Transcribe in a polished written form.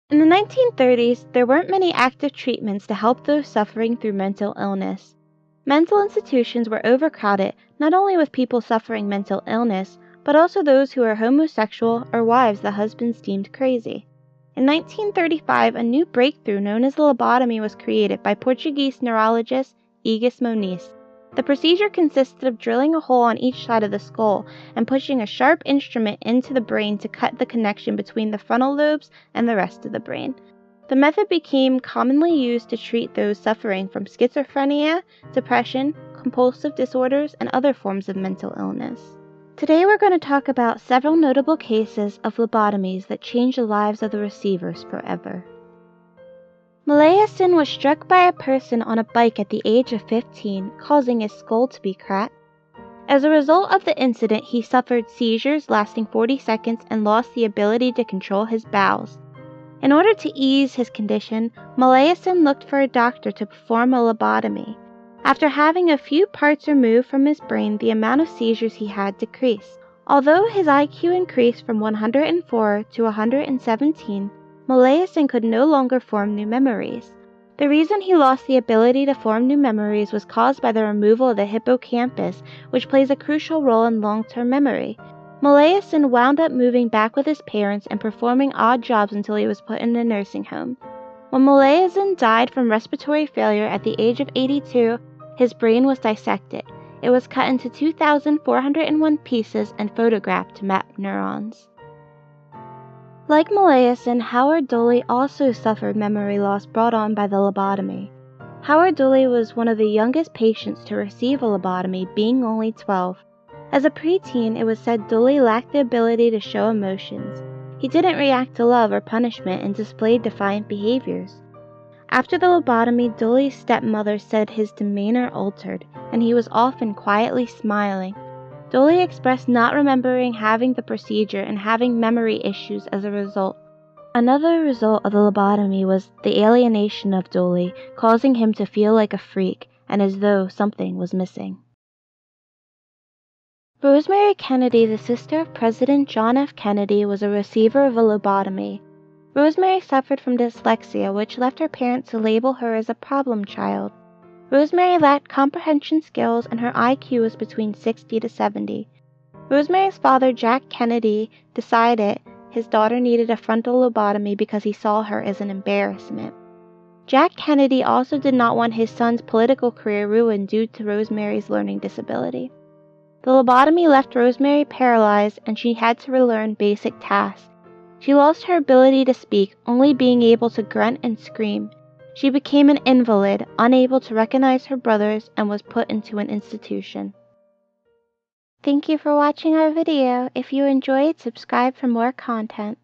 In the 1930s, there weren't many active treatments to help those suffering through mental illness. Mental institutions were overcrowded, not only with people suffering mental illness, but also those who were homosexual or wives the husbands deemed crazy. In 1935, a new breakthrough known as the lobotomy was created by Portuguese neurologist Egas Moniz. The procedure consisted of drilling a hole on each side of the skull and pushing a sharp instrument into the brain to cut the connection between the frontal lobes and the rest of the brain. The method became commonly used to treat those suffering from schizophrenia, depression, compulsive disorders, and other forms of mental illness. Today we're going to talk about several notable cases of lobotomies that changed the lives of the receivers forever. Molaison was struck by a person on a bike at the age of 15, causing his skull to be cracked. As a result of the incident, he suffered seizures lasting 40 seconds and lost the ability to control his bowels. In order to ease his condition, Molaison looked for a doctor to perform a lobotomy. After having a few parts removed from his brain, the amount of seizures he had decreased. Although his IQ increased from 104 to 117, Molaison could no longer form new memories. The reason he lost the ability to form new memories was caused by the removal of the hippocampus, which plays a crucial role in long-term memory. Molaison wound up moving back with his parents and performing odd jobs until he was put in a nursing home. When Molaison died from respiratory failure at the age of 82, his brain was dissected. It was cut into 2,401 pieces and photographed to map neurons. Like Molaison, Howard Dooley also suffered memory loss brought on by the lobotomy. Howard Dooley was one of the youngest patients to receive a lobotomy, being only 12. As a preteen, it was said Dooley lacked the ability to show emotions. He didn't react to love or punishment and displayed defiant behaviors. After the lobotomy, Dooley's stepmother said his demeanor altered, and he was often quietly smiling. Dooley expressed not remembering having the procedure and having memory issues as a result. Another result of the lobotomy was the alienation of Dooley, causing him to feel like a freak and as though something was missing. Rosemary Kennedy, the sister of President John F. Kennedy, was a receiver of a lobotomy. Rosemary suffered from dyslexia, which left her parents to label her as a problem child. Rosemary lacked comprehension skills and her IQ was between 60 to 70. Rosemary's father, Jack Kennedy, decided his daughter needed a frontal lobotomy because he saw her as an embarrassment. Jack Kennedy also did not want his son's political career ruined due to Rosemary's learning disability. The lobotomy left Rosemary paralyzed and she had to relearn basic tasks. She lost her ability to speak, only being able to grunt and scream. She became an invalid, unable to recognize her brothers, and was put into an institution. Thank you for watching our video. If you enjoyed, subscribe for more content.